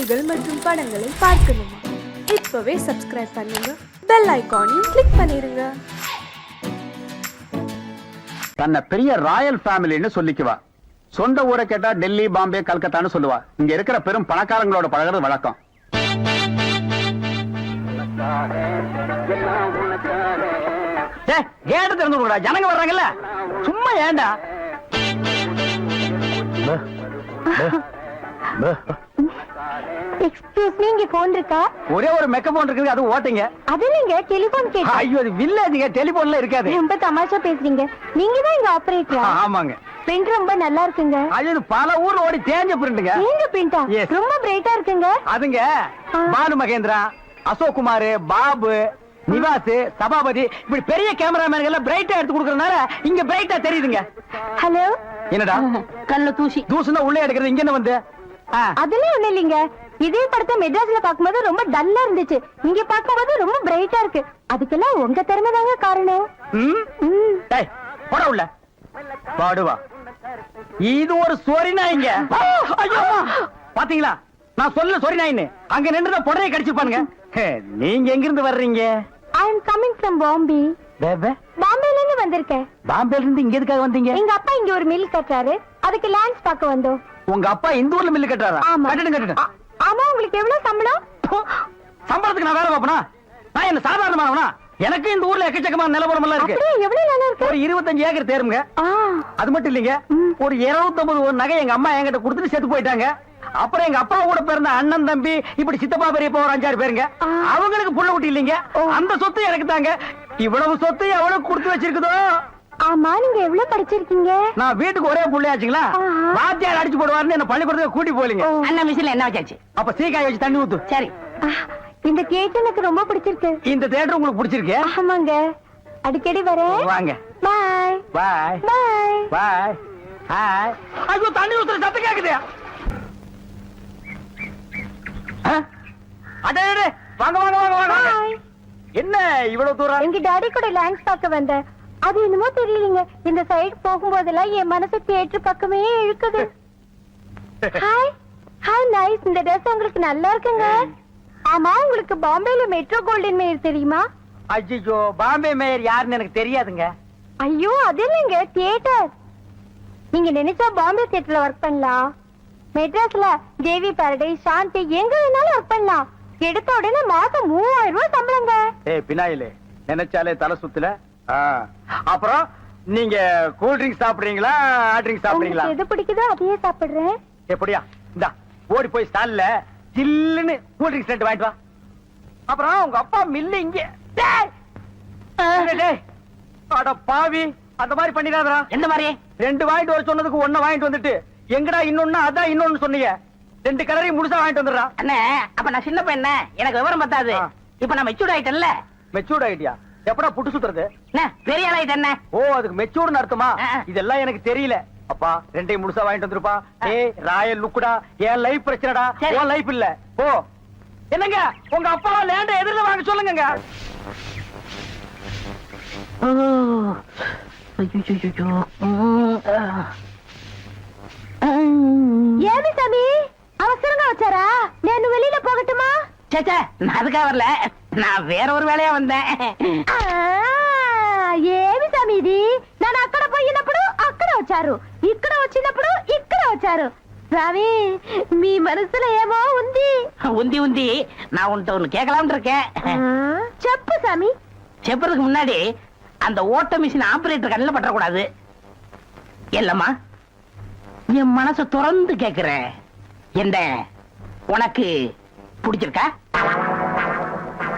செய்திகள் மற்றும் படங்களை பார்க்கணுமா? இப்பவே சப்ஸ்கிரைப் பண்ணுங்க, பெல் ஐகானையும் கிளிக் பண்ணிருங்க. தன்னை பெரிய ராயல் ஃபேமிலின்னு சொல்லிக்குவா. சொந்த ஊரை கேட்டா டெல்லி, பாம்பே, கல்கத்தான்னு சொல்லுவா. இங்க இருக்கிற பெரும் பணக்காரங்களோட பழகிறது வழக்கம். கேட்டு திறந்து ஜனங்க வர்றாங்கல்ல, சும்மா ஏண்டா? எக்ஸ்கியூஸ் மீ, இங்க போன் இருக்கா? ஒரே ஒரு மெக்க போன் இருக்குது, அது ஓட்டுங்க. அது நீங்க டெலிபோன் கேட்டா? ஐயோ, அது வில்லேஜ்ங்க, டெலிபோன்ல இருக்காது. ரொம்ப தமாஷா பேசுறீங்க. நீங்க தான் இங்க ஆபரேட்டரா? ஆமாங்க. பிரிண்ட் ரொம்ப நல்லா இருக்குங்க. அது பல ஊர்ல ஓடி தேஞ்ச பிரிண்ட்ங்க. நீங்க பிரிண்டா? ரொம்ப பிரைட்டா இருக்குங்க. அதுங்க பானு மகேந்திரா, அசோக் குமார், பாபு, நிவாஸ், சபாபதி, இப்படி பெரிய கேமராமேன் எல்லாம் பிரைட்டா எடுத்து கொடுக்கறதுனால இங்க பிரைட்டா தெரியுதுங்க. ஹலோ, என்னடா கல்ல தூசி? தூசுனா உள்ளே எடுக்கிறது, இங்க என்ன வந்து? அதெல்லாம் ஒண்ணு இல்லைங்க. இதே படத்தை மெட்ராஸ்ல பாக்கும்போது ரொம்ப டல்லா இருந்துச்சு, இங்க பாக்கும்போது ரொம்ப பிரைட்டா இருக்கு. அதுக்கெல்லாம் உங்க திறமை தாங்க காரணம். போட உள்ள பாடுவா. இது ஒரு சொரி நாய்ங்க. பாத்தீங்களா, நான் சொல்ல சொரி நாயின்னு. அங்க நின்று பொடையை கடிச்சுப்பானுங்க. நீங்க எங்க இருந்து வர்றீங்க? ஐ அம் கமிங் ஃப்ரம் பாம்பே. பாம்பேல இருந்து வந்திருக்கேன். பாம்பேல இருந்து இங்க எதுக்காக வந்தீங்க? எங்க அப்பா இங்க ஒரு மில் கட்டுறாரு, அதுக்கு லேண்ட்ஸ் பார்க்க வந்தோம். உங்க அப்பா இந்த ஊர்ல மில் கட்டுறாரா? கட்டிட்டு. ஆமா, உங்களுக்கு எவ்வளவு சம்பளம்? சம்பளத்துக்கு நான் வேலை பார்ப்பனா? நான் என்ன சாதாரணமானவனா? எனக்கு இந்த ஊர்ல எக்கச்சக்கமான நிலவரம் எல்லாம் இருக்கு. எவ்வளவு நிலம் இருக்கு? ஒரு 25 ஏக்கர் தேருங்க. அது மட்டும் இல்லைங்க, ஒரு 250 நகை எங்க அம்மா என்கிட்ட கொடுத்துட்டு செத்து போயிட்டாங்க. அப்புறம் எங்க அப்பா கூட பிறந்த அண்ணன், தம்பி, இப்படி சித்தப்பா, பெரியப்பா ஒரு 5-6 பேருங்க. அவங்களுக்கு புள்ள குட்டி இல்லைங்க. அந்த சொத்து எனக்கு தாங்க. இவ்வளவு சொத்து எவ்வளவு கொடுத்து வச்சிருக்குதோ. ஆமா, நீங்க எவ்வளவு படிச்சிருக்கீங்க? நான் வீட்டுக்கு ஒரே புள்ளையாச்சுங்களா, வாத்தியார் அடிச்சு போடுவாருன்னு என்ன பள்ளிக்கூடத்துக்கு கூட்டி போலீங்க. அண்ணா மிஷின்ல என்ன வச்சாச்சு? அப்ப சீக்காய் வச்சு தண்ணி ஊத்து. சரி. இந்த கேட் எனக்கு ரொம்ப பிடிச்சிருக்கு. இந்த தியேட்டர் உங்களுக்கு பிடிச்சிருக்கு? ஆமாங்க, அடிக்கடி வரேன். வாங்க. பாய் பாய் பாய் பாய். ஹாய். ஐயோ, தண்ணி ஊத்துற சத்தம் கேக்குது. அடே, வாங்க வாங்க வாங்க வாங்க. என்ன இவ்வளவு தூரம்? எங்க டாடி கூட லேண்ட்ஸ் பார்க்க வந்தேன். அது என்னமோ தெரியலங்க, இந்த சைடு போகும்போதெல்லாம் என் மனசு தியேட்டர் பக்கமே இழுக்குது. Hi hi, nice. இந்த ட்ரெஸ் உங்களுக்கு நல்லா இருக்குங்க. ஆமா, உங்களுக்கு பாம்பேல மெட்ரோ கோல்டன் மேயர் தெரியுமா? ஐயோ, பாம்பே மேயர் யாருன்னு எனக்கு தெரியாதுங்க. ஐயோ, அது இல்லைங்க, தியேட்டர். நீங்க நினைச்சா பாம்பே தியேட்டர்ல ஒர்க் பண்ணலாம். மெட்ராஸ்ல ஜேவி பாரடைஸ், சாந்தி, எங்க வேணாலும் ஒர்க் பண்ணலாம். எடுத்த உடனே மாசம் 3000 ரூபாய் சம்பளங்க. பினாயிலே நினைச்சாலே தலை சுத்துல. அப்புறம் நீங்க கூல் ட்ரிங்க்ஸ் சாப்பிடுறீங்களா, ஹாட் ட்ரிங்க்ஸ் சாப்பிடுறீங்களா? எது பிடிக்குதோ அதையே சாப்பிடுறேன். எப்படியா? இந்தா, ஓடி போய் ஸ்டால்ல ஜில்லுன்னு கூல் ட்ரிங்க்ஸ் ரெண்டு வாங்கிட்டு வா. அப்புறம் உங்க அப்பா மில்லு இங்க. அட பாவி, அந்த மாதிரி பண்ணிடாதடா. எந்த மாதிரி? 2 வாங்கிட்டு வர சொன்னதுக்கு 1 வாங்கிட்டு வந்துட்டு எங்கடா இன்னொன்னு அதான் இன்னொன்னு சொன்னீங்க. 2 கலரையும் முழுசா வாங்கிட்டு வந்துடுறா. அண்ணே, அப்ப நான் சின்ன பையன், எனக்கு விவரம் பத்தாது. இப்ப நான் மெச்சூர்ட் ஆயிட்டேன்ல. மெச்சூர்ட் ஆயிட்டியா? எப்படா புட்டு சுத்துறது? பெரிய ஆள் ஆயிட்டேன். ஓ, அதுக்கு மெச்சூர்னு அர்த்தமா? இதெல்லாம் எனக்கு தெரியல. அப்பா, 2 முழுசா வாங்கிட்டு வந்துருப்பா. ராயல் லுக்குடா. என் லைஃப் பிரச்சனைடா, உன் லைஃப் இல்ல. ஓ, என்னங்க உங்க அப்பா லேண்ட எதிரில வாங்க சொல்லுங்க. ஏமி சாமி, அவசரமா வச்சாரா? நான் வெளியில போகட்டுமா? சேச்சே, நான் அதுக்காக வரல, நான் வேற ஒரு வேலையா வந்தேன். ఏమి స్వామి ఇది? నేను అక్కడ పోయినప్పుడు అక్కడ వచ్చారు, ఇక్కడ వచ్చినప్పుడు ఇక్కడ వచ్చారు. స్వామి, మీ మనసులో ఏమో ఉంది. உந்தி உந்தி, நான் உன்கிட்ட ஒண்ணு கேட்கலாம்னு இருக்கேன். చెప్పు స్వామి. செப்பறதுக்கு முன்னாடி அந்த ஓட்ட மிஷின் ஆபரேட்டர் கண்ணில் பற்றக்கூடாது. இல்லம்மா, என் மனசை திறந்து கேட்கிறேன். என்ன உனக்கு பிடிச்சிருக்கா?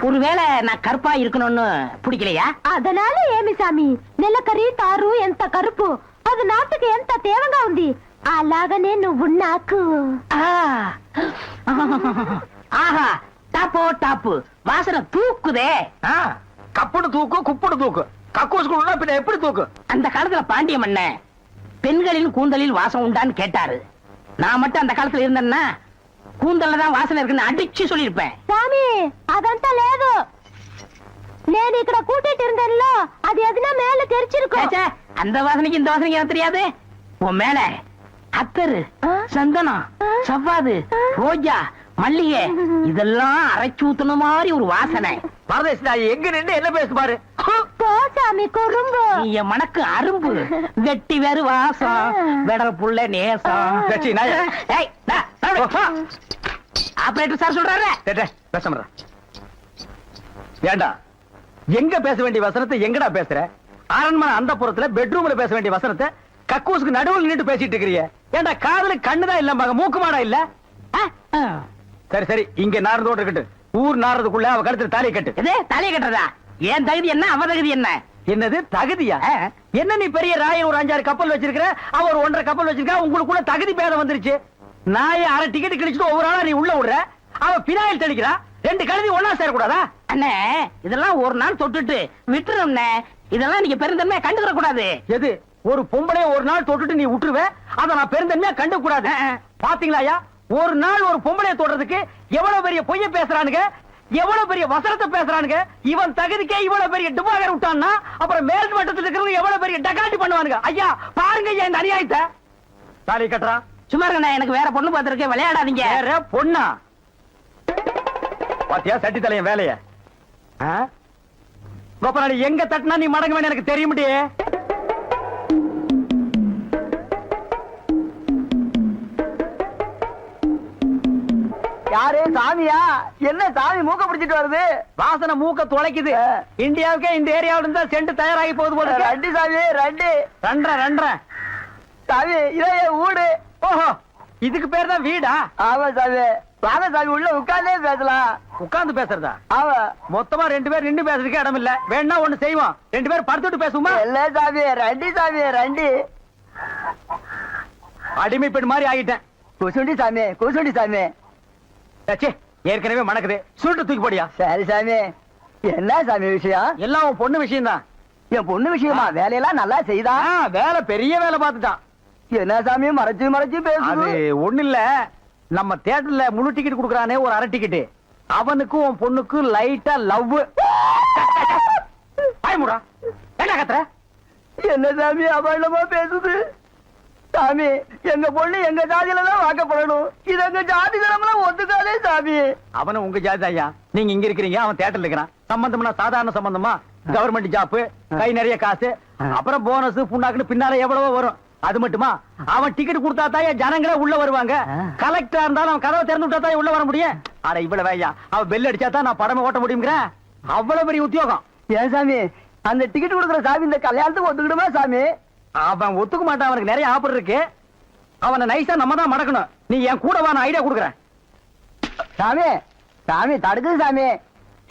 ஒருவேளை நான் கருப்பா இருக்கணும்னு பிடிக்கலையா? அதனால ఏమి స్వామి, నెలకరి తారు ఎంత కరుపు, అది నాటుకు ఎంత తేవంగా ఉంది. అలాగనే నువ్వు నాకు. ஆஹா, டாப்போ டாப்பு, வாசனை தூக்குதே. கப்புடு தூக்கு, குப்புடு தூக்கு, கக்கூசுக்குள்ள பின்ன எப்படி தூக்கு? அந்த காலத்துல பாண்டிய மன்னன் பெண்களின் கூந்தலில் வாசம் உண்டான்னு கேட்டாரு. நான் மட்டும் அந்த காலத்துல இருந்தேன்னா கூந்தல்ல தான் வாசனை இருக்குன்னு அடிச்சு சொல்லிருப்பேன். స్వామి, అదంతా లేదు. నేను ఇక్కడ కూటిட்டு இருந்தேன்ல, அது எதுனா மேல தெரிச்சிருக்கும். அந்த வாசனைக்கு இந்த வாசனைக்கு எனக்கு தெரியாது. உன் மேல அத்தரு, சந்தனம், சவ்வாது, ரோஜா, மல்லிகை இதெல்லாம் அரைச்சு ஊத்துன மாதிரி ஒரு வாசனை. பரதேசி நாய் எங்க நின்று என்ன பேசு பாரு. போ சாமி குறும்பு. நீ என் மனக்கு அரும்பு வெட்டி வேறு வாசம் வெடல் புள்ள நேசம். சச்சி, நாய. ஏய், ஆபரேட்டர் சார் சொல்றாரு. பேச ஏண்டா எங்க பேச வேண்டிய வசனத்தை எங்கடா பேசுற? அரண்மனை அந்த புறத்துல பெட்ரூம்ல பேச வேண்டிய வசனத்தை கக்கூசுக்கு நடுவில் நின்று பேசிட்டு இருக்கிறீங்க. ஏண்டா காதுல கண்ணுதான் இல்ல, மூக்கு மாடா இல்ல? சரி சரி, இங்க நாரதோடு இருக்கட்டும். ஊர் நாரதுக்குள்ள அவ கழுத்துல தாலி கட்டு. தலையை கட்டுறதா? ஏன் தகுதி என்ன, அவ தகுதி என்ன? என்னது தகுதியா? என்ன நீ பெரிய ராயன் ஒரு 5-6 கப்பல் வச்சிருக்கிற, அவ ஒரு 1.5 கப்பல் வச்சிருக்கா, உங்களுக்குள்ள தகுதி பேதம் வந்துருச்சு. நாயை அரை டிக்கெட் கிழிச்சிட்டு ஒவ்வொரு ஆளா நீ உள்ள விடுற, அவ பினாயில் தெளிக்கிறா. 2 கழுதி ஒன்னா சேரக்கூடாதா? அண்ணே இதெல்லாம் ஒரு நாள் தொட்டுட்டு விட்டுரும். இதெல்லாம் நீங்க பெருந்தன்மையா கண்டுக்கிற கூடாது. எது ஒரு பொம்பளைய ஒரு நாள் தொட்டுட்டு நீ விட்டுருவ, அத நான் பெருந்தன்மையா கண்டு கூடாது. பாத்தீங்களா, ஒரு நாள் ஒரு பொம்பளைய தொடுறதுக்கு எவ்வளவு பெரிய பொய்ய பேசுறானுங்க, எவ்வளவு பெரிய வசனத்தை பேசுறானுங்க. இவன் தகுதிக்கே இவ்வளவு பெரிய டுபாகர் விட்டான்னா அப்புறம் மேல் மட்டத்தில் இருக்கிறவங்க எவ்வளவு பெரிய டகாட்டி பண்ணுவானுங்க. ஐயா பாருங்க ஐயா இந்த அநியாயத்தை. தாலி கட்டுறா. சும்மா இருங்க, எனக்கு வேற பொண்ணு பார்த்திருக்கேன், விளையாடாதீங்க. வேற பொண்ணா? பாத்தியா சட்டி தலையன் வேலைய? கோபநாடி எங்க தட்டினா நீ மடங்க வேணும் எனக்கு தெரிய முடியே. யாரு சாமியா? என்ன சாமி மூக்க பிடிச்சிட்டு வருது? வாசனை மூக்க தொலைக்குது. இந்தியாவுக்கே இந்த ஏரியாவில இருந்தா செண்டு தயாராகி போகுது போல. ரெண்டு சாமி ரெண்டு. ரெண்டரை சாமி இதைய வீடு. ஓஹோ, இதுக்கு பேர் தான் வீடா? ஆமா சாமி. வாங்க சாமி உள்ள உட்கார்ந்தே பேசலாம். உட்கார்ந்து பேசுறதா? ஆமா. மொத்தமா 2 பேர் நின்று பேசுறதுக்கு இடம் இல்ல. வேணா ஒண்ணு செய்வோம், 2 பேர் படுத்துட்டு பேசுவோமா? இல்ல சாமி ரெண்டு சாமி ரெண்டு. அடிமை பெண் மாதிரி ஆகிட்டேன். குசுண்டி சாமி குசுண்டி சாமி. ச்சே, ஏற்கனவே மணக்குது, சுருட்டு தூக்கி போடியா. சரி சாமி. என்ன சாமி விஷயம்? எல்லாம் உன் பொண்ணு விஷயம் தான். என் பொண்ணு விஷயமா? வேலையெல்லாம் நல்லா செய்தா? வேலை பெரிய வேலை பார்த்துட்டான். என்ன சாமி மறைச்சு மறைச்சு அது பேசுது? ஒண்ணு இல்ல, நம்ம தியேட்டர்ல முழு டிக்கெட் குடுக்கறானே ஒரு அரை டிக்கெட், அவனுக்கும் உன் பொண்ணுக்கும் லைட்டா லவ். பயமுடா, என்ன கத்துற? என்ன சாமி அபாண்டமா பேசுது? சாமி எங்க பொண்ணு எங்க ஜாதியில தான் வாக்கப்படணும். இது எங்க ஜாதி தரமெல்லாம் ஒத்துக்காலே சாமி. அவன உங்க ஜாதி ஐயா, நீங்க இங்க இருக்கிறீங்க, அவன் தியேட்டர்ல இருக்கிறான். சம்பந்தம்னா சாதாரண சம்பந்தமா? கவர்மெண்ட் ஜாப், கை நிறைய காசு, அப்புறம் போனஸ் புண்ணாக்குன்னு பின்னால எவ்வளவோ வரும். அது மட்டுமா, அவன் டிக்கெட் கொடுத்தா தான் ஜனங்களே உள்ள வருவாங்க. கலெக்டரா இருந்தாலும் அவன் கதவை திறந்து விட்டா தான் உள்ள வர முடியும். அட இவ்வளவு ஐயா, அவன் பெல் அடிச்சா தான் நான் படமே ஓட்ட முடியுங்கிற அவ்வளவு பெரிய உத்தியோகம். ஏன் சாமி அந்த டிக்கெட் கொடுக்குற சாமி இந்த கல்யாணத்துக்கு ஒத்துக்கிடுமா சாமி? அவன் ஒத்துக்க மாட்டான், அவனுக்கு நிறைய ஆஃபர் இருக்கு. அவனை நைஸா நம்ம தான் மடக்கணும். நீ என் கூட வா, நான் ஐடியா கொடுக்குறேன். சாமி சாமி தடுக்குது சாமி.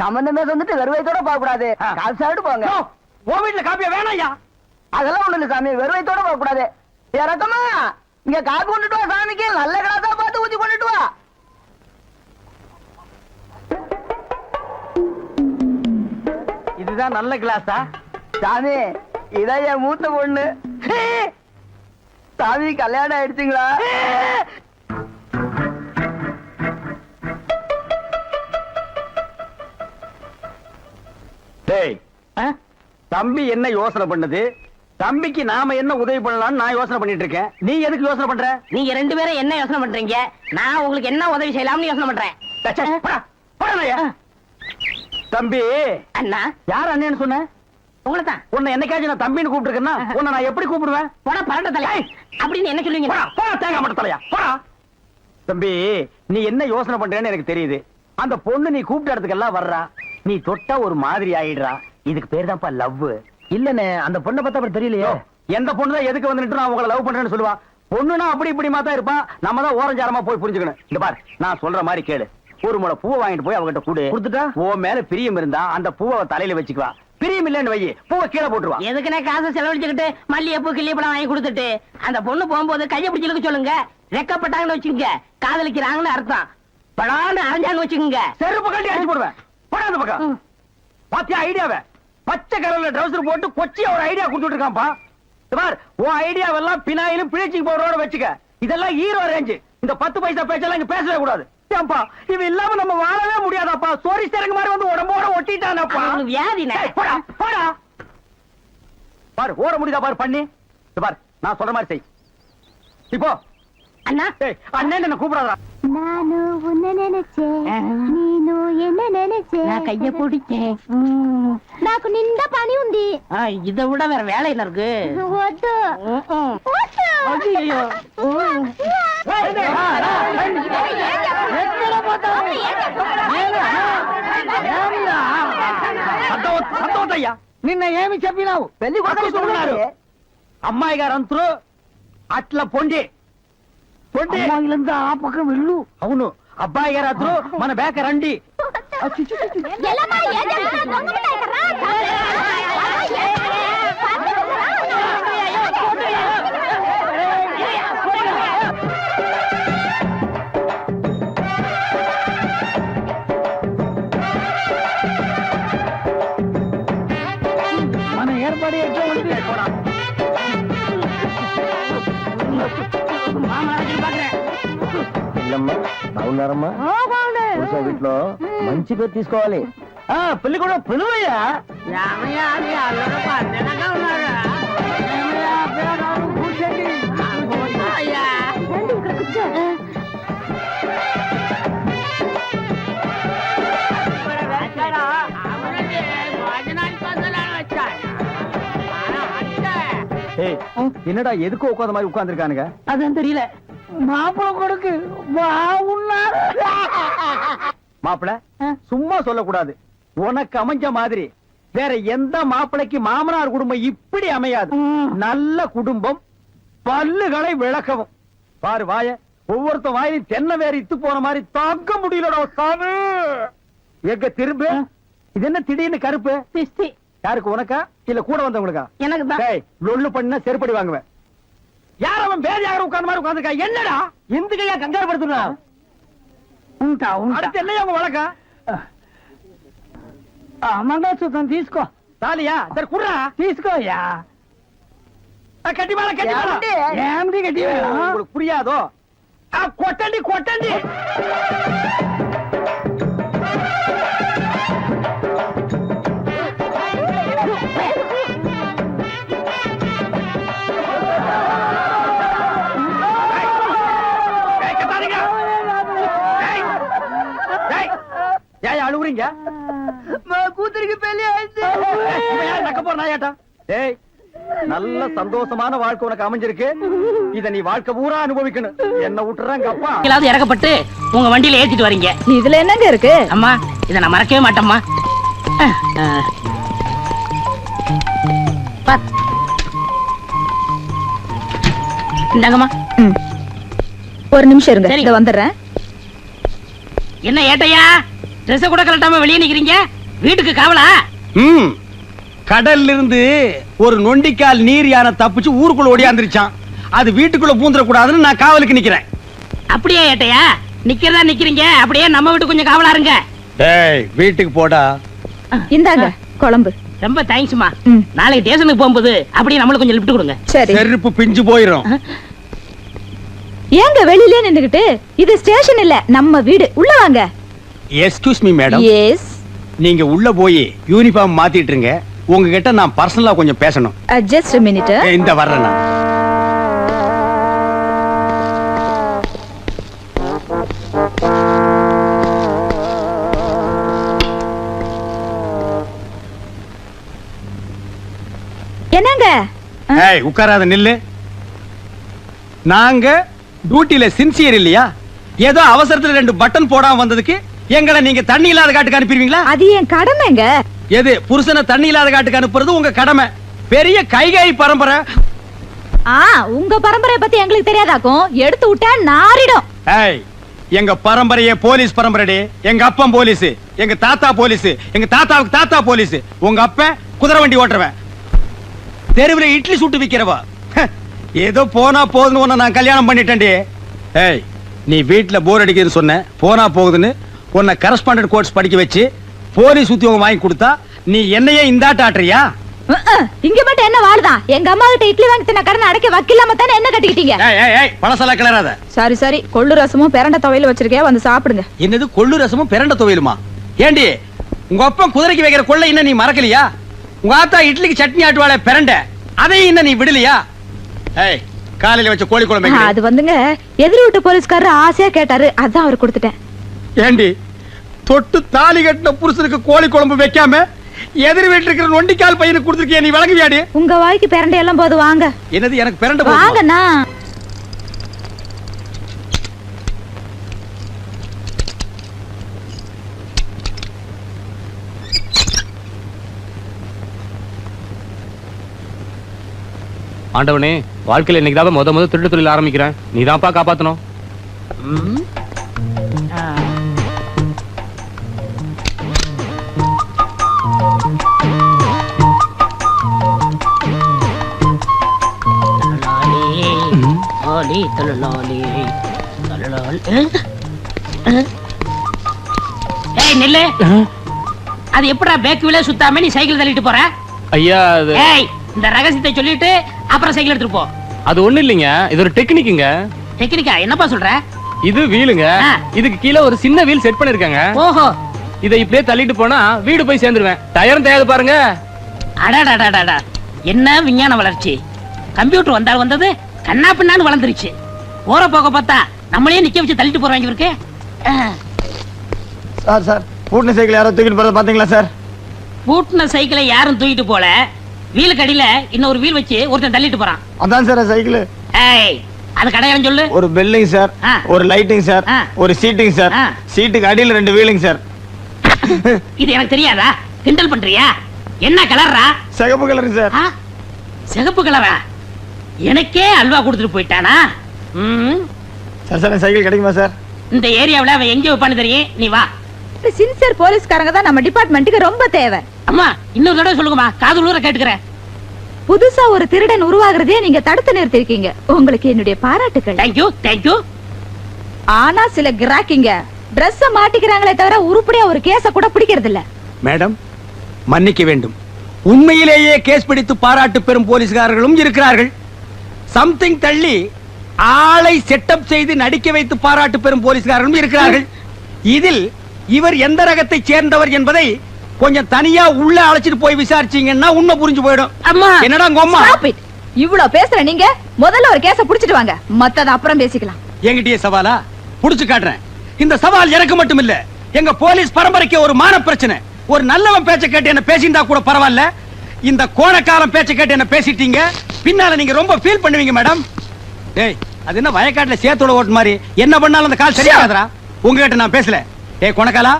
சம்பந்தமே வந்துட்டு வெறுவைத்தோட போக கூடாது, காசு சாப்பிட்டு போங்க. உன் வீட்டுல காப்பியா வேணாம் ஐயா. அதெல்லாம் ஒண்ணு இல்ல சாமி, வெறுவைத்தோட போக கூடாது. இறக்கமா இங்க காப்பி கொண்டுட்டு வா சாமிக்கு, நல்ல கிளாஸா பார்த்து ஊத்தி கொண்டுட்டு வா. இதுதான் நல்ல கிளாஸா? சாமி இதான் என் மூத்த பொண்ணு. சாமி கல்யாணம் ஆயிடுச்சுங்களா? டேய், தம்பி என்ன யோசனை பண்ணுது, தம்பிக்கு நாம என்ன உதவி பண்ணலாம்னு நான் யோசனை பண்ணிட்டு இருக்கேன். நீ எதுக்கு யோசனை பண்ற? நீங்க 2 பேரும் என்ன யோசனை பண்றீங்க? நான் உங்களுக்கு என்ன உதவி செய்யலாம்னு யோசனை பண்றேன். ச்சே, போடா, போடா ஐயா. தம்பி அண்ணா யார் அண்ணன்னு சொன்ன? உங்களை தான். உன்னை என்னைக்காச்சும் நான் தம்பின்னு கூப்பிட்டுருக்கேன்னா உன்னை நான் எப்படி கூப்பிடுவேன்? போடா பரண்ட தலை அப்படின்னு என்ன சொல்லுவீங்க? போடா, போடா, தேங்காய் மட்டும் தலையா, போடா. தம்பி நீ என்ன யோசனை பண்றேன்னு எனக்கு தெரியுது. அந்த பொண்ணு நீ கூப்பிட்ட இடத்துக்கெல்லாம் வர்றா, நீ தொட்டா ஒரு மாதிரி ஆயிடுறா. இதுக்கு பேர் தான்ப்பா லவ். இல்லண்ணே அந்த பொண்ணை பார்த்தா அப்புறம் தெரியலையே. எந்த பொண்ணு தான் எதுக்கு வந்துட்டு நான் உங்களை லவ் பண்றேன்னு சொல்லுவா? பொண்ணுனா அப்படி இப்படிமா தான் இருப்பான். நம்ம தான் ஓரஞ்சாரமா போய் புரிஞ்சுக்கணும். இந்த பார், நான் சொல்ற மாதிரி கேளு. ஒரு முளை பூவை வாங்கிட்டு போய் அவகிட்ட கூடு. கொடுத்துட்டா உன் மேல பிரியம் இருந்தா அந்த பூவை தலையில வச்சுக்குவா. பிரியம் இல்லன்னு வை, பூவை கீழே போட்டுருவா. எதுக்குனே காசு செலவழிச்சுக்கிட்டு மல்லிகைப்பூ கிள்ளிப்பழம் வாங்கி கொடுத்துட்டு அந்த பொண்ணு போகும்போது கையை பிடிச்சிருக்க சொல்லுங்க. ரெக்கப்பட்டாங்கன்னு வச்சுக்கோங்க, காதலிக்கிறாங்கன்னு அர்த்தம். படான்னு அரைஞ்சான்னு வச்சுக்கோங்க, செருப்பு கட்டி அடிச்சு போடுவேன். போடா அந்த பக்கம். பாத்தியா ஐடியாவை? பச்சை கலர்ல ட்ரவுசர் போட்டு கொச்சியா ஒரு ஐடியா கொடுத்துட்டு இருக்கான்ப்பா. பார், உன் ஐடியாவெல்லாம் பினாயிலும் பிளீச்சிங் பவுடரோட வச்சுக்க. இதெல்லாம் ஹீரோ ரேஞ்சு. இந்த 10 பைசா பேச்செல்லாம் இங்க பேசவே கூடாது. ஏன்பா இவன் இல்லாம நம்ம வாழவே முடியாதாப்பா. சோரி சேரங்க மாதிரி வந்து உடம்போட ஒட்டிட்டானப்பா. வியாதினே. போடா போடா. பாரு ஓட முடியுதா பாரு பண்ணி. பாரு நான் சொல்ற மாதிரி செய். இப்போ அண்ணா அண்ணன் என்ன கூப்பிடாதா? நானு உன்னை நினைச்சே நீனு என்ன நினைச்சே நான் கைய பிடிச்சேன். నాకు నిండా పని ఉంది இதை விட வேற வேலை என்ன இருக்கு? వద్దు ஐயையோ. సంతోషయ్యా నిన్న ఏమి చెప్పినావు పెళ్లి కొడుకున్నారు అమ్మాయి గారు అంతరు అట్లా పొండి పొండి அம்மாயிலிருந்து ஆ பக்கம் வெள்ளு. అవును అబ్బాయి గారు అద్దరు మన బేక రండి ఎల్లమ్మా ఏం చేస్తున్నావు దొంగముండా ఇక్కడ మన ఏర్పాటు ఎట్లా ఉంది బాగున్నారమ్మా వీటిలో మంచి పేరు తీసుకోవాలి పెళ్లి కూడా పిలువయ్యా ఏమయ్యా, మీ అల్లుడు పద్దెనగా ఉన్నాడా? కూర్చోండి. అయ్యా. అవునండి, భోజనానికి వదలని వచ్చాను. అంతే. என்னடா எதுக்கு உட்காந்த மாதிரி உட்கார்ந்துருக்கானுங்க அதான் தெரியல. மாப்பிள கொடுக்கு பாவுன்னாரு. மாப்பிள சும்மா சொல்லக்கூடாது உனக்கு அமைஞ்ச மாதிரி வேற எந்த மாப்பிளைக்கு மாமனார் குடும்பம் இப்படி அமையாது நல்ல குடும்பம் பல்லுகளை விளக்கவும் பாரு வாய ஒவ்வொருத்த வாயிலும் தென்னை வேற இத்து போன மாதிரி தாக்க முடியலடா சாமி எங்க திரும்ப இது என்ன திடீர்னு கருப்பு பிஸ்தி. யாருக்கு உனக்கா இல்ல கூட வந்தவங்களுக்கா எனக்கு தான். டேய் லொள்ளு பண்ணா செருப்படி வாங்குவேன் யார் அவன் பேர் யாரும் உட்கார்ந்த மாதிரி உட்கார்ந்துருக்கா என்னடா எந்துக்கையா கங்காரு படுத்துனா ఉంటా ఉంటా. அடுத்து என்னையா உங்க வழக்கா మంగళసూత్రం తీసుకో. தாலியா சரி குடுறா తీసుకోయ్యా. கட்டி மேல கட்டி மேல ఏమిటి గట్టి వేళ? உங்களுக்கு புரியாதோ கொட்டண்டி கொட்டண்டி அழுகுறீங்க మా కూతురికి పెళ్లి అయితే நக்க போற நாயாட்டா டேய் நல்ல சந்தோஷமான வாழ்க்கை உனக்கு அமைஞ்சிருக்கு இத நீ வாழ்க்கை பூரா அனுபவிக்கணும் என்ன விட்டுறாங்க அப்பா எல்லாரும் இறக்கப்பட்டு உங்க வண்டியில ஏத்திட்டு வரீங்க. இதுல என்னங்க இருக்கு? அம்மா இத நான் மறக்கவே மாட்டேம்மா. இந்தாங்கம்மா. ஒரு நிமிஷம் இருங்க, சரி. இத வந்துடுறேன். என்ன ஏட்டையா ட்ரெஸ் கூட கலட்டாம வெளியே நிக்கிறீங்க? வீட்டுக்கு காவலா? கடல்ல இருந்து ஒரு நொண்டிக்கால் நீர் யானை தப்பிச்சு ஊருக்குள்ள ஓடியாந்துருச்சான் அது வீட்டுக்குள்ள பூந்துட கூடாதுன்னு நான் காவலுக்கு நிக்கிறேன் அப்படியே ஏட்டையா நிக்கிறதா நிக்கிறீங்க? அப்படியே நம்ம வீட்டு கொஞ்சம் காவலா இருங்க. டேய் வீட்டுக்கு போடா இந்தாங்க குழம்பு. ரொம்ப தேங்க்ஸ்மா. ம். நாளைக்கு ஸ்டேஷனுக்கு போகும்போது அப்படியே நம்மளுக்கு கொஞ்சம் லிஃப்ட் கொடுங்க. சரி. செருப்பு பிஞ்சு போயிரும் ஏங்க வெளியிலே நின்னுகிட்டு? இது ஸ்டேஷன் இல்ல, நம்ம வீடு. உள்ள வாங்க. Excuse me madam yes. நீங்க உள்ள போய் யூனிஃபார்ம் மாத்திட்டு இருங்க உங்ககிட்ட நான் பர்சனலா கொஞ்சம் பேசணும் ஜஸ்ட் a minute. இந்த வர்றேன் நான். என்னங்க? ஏய் உட்காராத நில்லு நாங்க டியூட்டில சின்சியர் இல்லையா ஏதோ அவசரத்துல 2 பட்டன் போடாம வந்ததுக்கு எங்களை நீங்க தண்ணி இல்லாத காட்டுக்கு அனுப்பிடுவீங்களா அது என் கடமைங்க. எது புருஷனை தண்ணி இல்லாத காட்டுக்கு அனுப்புறது உங்க கடமை பெரிய கைகாய் பரம்பரை உங்க பரம்பரை பத்தி எங்களுக்கு தெரியாதாக்கும். எடுத்து விட்டா நாரிடும். ஏய் எங்க பரம்பரையே போலீஸ் பரம்பரைடே எங்க அப்பன் போலீஸ் எங்க தாத்தா போலீஸ் எங்க தாத்தாவுக்கு தாத்தா போலீஸ் உங்க அப்பன் குதிரை வண்டி ஓட்டுறவன் தெருவுல இட்லி சுட்டு விக்கிறவா ஏதோ போனா போதுன்னு உன்னை நான் கல்யாணம் பண்ணிட்டேன்டி ஏய் நீ வீட்டுல போர் அடிக்குதுன்னு சொன்ன போனா போகுதுன்னு உன்னை கரஸ்பாண்டன்ட் கோர்ஸ் படிக்க வச்சு போலீஸ் உத்தியோகம் வாங்கி கொடுத்தா நீ என்னையே இந்தாட்ட ஆட்டுறியா இங்க மட்டும் என்ன வாழுதான்? எங்க அம்மா கிட்ட இட்லி வாங்கி தின்ன கடனை அடைக்க வக்கில்லாம தானே என்ன கட்டிக்கிட்டீங்க? ஏய் ஏய் ஏய் பழசலா கிளறாத சரி சரி, கொள்ளு ரசமும் பிரண்ட துவையில வச்சிருக்கேன், வந்து சாப்பிடுங்க. என்னது கொள்ளு ரசமும் பிரண்ட துவையலுமா? ஏண்டி உங்க அப்பன் குதிரைக்கு வைக்கிற கொள்ளை என்ன நீ மறக்கலையா? உங்க ஆத்தா இட்லிக்கு சட்னி ஆட்டுவாளே பிரண்ட அதையும் என்ன நீ விடலையா? ஏய் காலையில வச்ச கோழி குழம்பு அது வந்துங்க எதிர் வீட்டு போலீஸ்காரர் ஆசையா கேட்டாரு, அதான் அவர் கொடுத்துட்டேன். ஏண்டி தொட்டு தாலி கட்டின புருஷனுக்கு கோழி குழம்பு வைக்காம எதிர் வீட்டுல இருக்கிற நொண்டிக்கால் பையனுக்கு கொடுத்துருக்கிய, நீ வழங்குவியாடி? உங்க வாய்க்கு பிரண்டை எல்லாம் போது வாங்க. என்னது எனக்கு பிரண்டை வாங்கண்ணா. ஆண்டவனே, வாழ்க்கையில இன்னைக்கு தான் முத திருட்டு தொழில் ஆரம்பிக்கிறேன். நீதான்ப்பா காப்பாத்தணும். அது எப்படா பேக் வீல சுத்தாம நீ சைக்கிள் தள்ளிட்டு போற? ஐயா, இந்த ரகசியத்தை சொல்லிட்டு அப்புறம் சைக்கிள் எடுத்துட்டு போ. அது ஒண்ணு இல்லைங்க, இது ஒரு டெக்னிக்குங்க. டெக்னிக்கா? என்னப்பா சொல்ற? இது வீலுங்க. இதுக்கு கீழே ஒரு சின்ன வீல் செட் பண்ணிருக்காங்க. ஓஹோ. இதை இப்படியே தள்ளிட்டு போனா வீடு போய் சேர்ந்துருவேன். டயரும் தேயாது பாருங்க. அடாடாடாடா, என்ன விஞ்ஞான வளர்ச்சி! கம்ப்யூட்டர் வந்தது கண்ணா பின்னான்னு வளர்ந்துருச்சு. போற போக பார்த்தா நம்மளே நிக்க வச்சு தள்ளிட்டு போறாங்க இருக்கு. சார் பூட்டின சைக்கிள் யாரோ தூக்கிட்டு போறத பாத்தீங்களா சார்? பூட்டின சைக்கிளை யாரும் தூக்கிட்டு போல. வீல் கடியில இன்னொரு வீல் வச்சு ஒருத்தன் தள்ளிட்டு போறான். அதான் சார் சைக்கிள். ஏய், அது கடையான்னு சொல்லு. ஒரு பெல்லிங் சார், ஒரு லைட்டிங் சார், ஒரு சீட்டிங் சார், சீட்டுக்கு அடியில 2 வீலிங் சார். இது எனக்கு தெரியாதா? கிண்டல் பண்றியா? என்ன கலரா? சிகப்பு கலர் சார். சிகப்பு கலரா? எனக்கே அல்வா கொடுத்துட்டு போயிட்டானா? சார் சைக்கிள் கிடைக்குமா சார்? இந்த ஏரியாவுல அவன் எங்க வைப்பான்னு தெரியும். நீ வா. சின்சியர் போலீஸ்காரங்க தான் நம்ம டிபார்ட்மெண்ட்டுக்கு ரொம்ப தேவை. அம்மா, இன்னொரு தடவை சொல்லுங்கம்மா, காது ஊர கேட்டுக்கிறேன். புதுசா ஒரு திருடன் உருவாகிறதே நீங்க தடுத்து நிறுத்திருக்கீங்க. உங்களுக்கு என்னுடைய பாராட்டுக்கள். Thank you thank you. ஆனா சில கிராக்கிங்க Dress மாட்டிக்கிறாங்களே தவிர உருப்படியா ஒரு கேஸ கூட பிடிக்கிறது இல்ல. மேடம், மன்னிக்க வேண்டும். உண்மையிலேயே கேஸ் பிடித்து பாராட்டு பெறும் போலீஸ்காரர்களும் இருக்கிறார்கள். சம்திங் தள்ளி ஆளை செட்டப் செய்து நடிக்க வைத்து பாராட்டு பெறும் போலீஸ்காரர்களும் இருக்கிறார்கள். இதில் இவர் எந்த ரகத்தை சேர்ந்தவர் என்பதை கொஞ்சம் தனியா உள்ள அழைச்சிட்டு போய் விசாரிச்சீங்கன்னா உண்மை புரிஞ்சு போயிடும். அம்மா, என்னடா கோம்மா? இவ்வளவு பேசுற நீங்க முதல்ல ஒரு கேஸ புடிச்சிட்டு வாங்க, மத்தத அப்புறம் பேசிக்கலாம். என்கிட்டயே சவாலா? புடிச்சு காட்டுறேன். இந்த சவால் எனக்கு மட்டும் இல்ல, எங்க போலீஸ் பரம்பரைக்கு ஒரு மான பிரச்சனை. ஒரு நல்லவன் பேச்ச கேட்டு என்ன பேசிட்டா கூட பரவாயில்ல, இந்த கோணக்காலம் பேச்ச கேட்டு என்ன பேசிட்டீங்க, பின்னால நீங்க ரொம்ப ஃபீல் பண்ணுவீங்க மேடம். டேய், அது என்ன வயக்காட்டுல சேத்தோட ஓட்டு மாதிரி என்ன பண்ணாலும் அந்த கால் சரியாகாதரா? உங்ககிட்ட நான் பேசல. டேய் கோணக்காலா,